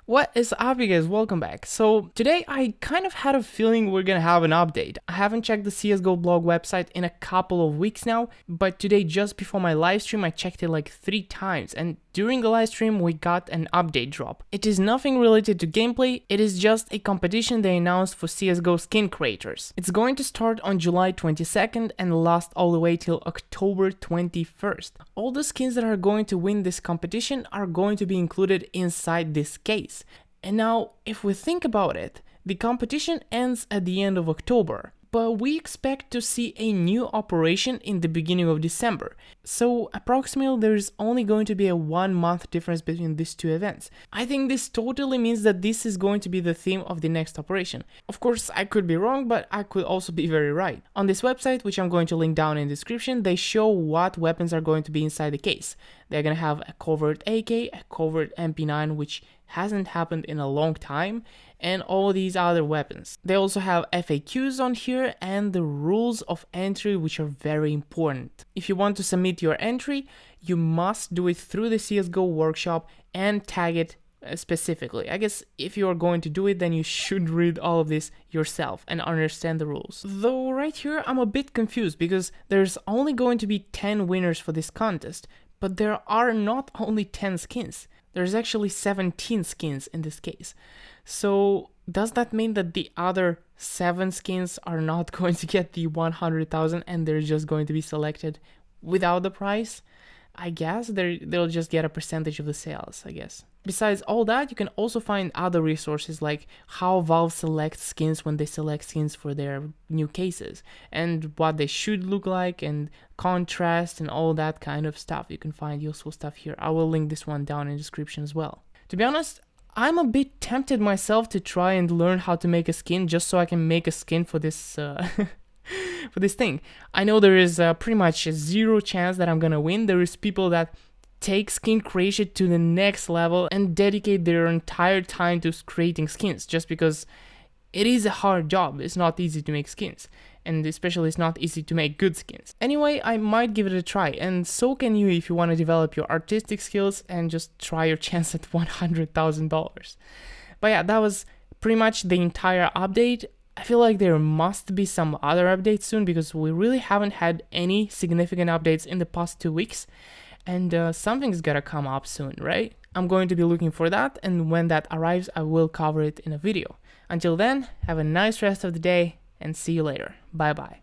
What is up, you guys? Welcome back. So today I kind of had a feeling we're gonna have an update. I haven't checked the CSGO blog website in a couple of weeks now, but today just before my live stream I checked it like 3 times, and during the live stream we got an update drop. It is nothing related to gameplay, it is just a competition they announced for CSGO skin creators. It's going to start on July 22nd and last all the way till October 21st. All the skins that are going to win this competition are going to be included inside this case. And now, if we think about it, the competition ends at the end of October, but we expect to see a new operation in the beginning of December. So approximately there's only going to be a 1 month difference between these two events. I think this totally means that this is going to be the theme of the next operation. Of course, I could be wrong, but I could also be very right. On this website, which I'm going to link down in the description, they show what weapons are going to be inside the case. They're going to have a covert AK, a covert MP9, which hasn't happened in a long time, and all these other weapons. They also have FAQs on here and the rules of entry, which are very important. If you want to submit your entry, you must do it through the CSGO workshop and tag it specifically. I guess if you are going to do it, then you should read all of this yourself and understand the rules. Though right here I'm a bit confused because there's only going to be 10 winners for this contest, but there are not only 10 skins. There's actually 17 skins in this case. So does that mean that the other 7 skins are not going to get the 100,000 and they're just going to be selected without the prize? I guess they'll just get a percentage of the sales, I guess. Besides all that, you can also find other resources like how Valve selects skins when they select skins for their new cases, and what they should look like, and contrast, and all that kind of stuff. You can find useful stuff here. I will link this one down in the description as well. To be honest, I'm a bit tempted myself to try and learn how to make a skin just so I can make a skin for this for this thing. I know there is pretty much a 0 chance that I'm gonna win. There is people that take skin creation to the next level and dedicate their entire time to creating skins, just because it is a hard job. It's not easy to make skins, and especially it's not easy to make good skins. Anyway, I might give it a try, and so can you if you want to develop your artistic skills and just try your chance at $100,000. But yeah, that was pretty much the entire update. I feel like there must be some other updates soon because we really haven't had any significant updates in the past 2 weeks, and something's gotta come up soon, right? I'm going to be looking for that, and when that arrives I will cover it in a video. Until then, have a nice rest of the day and see you later. Bye bye.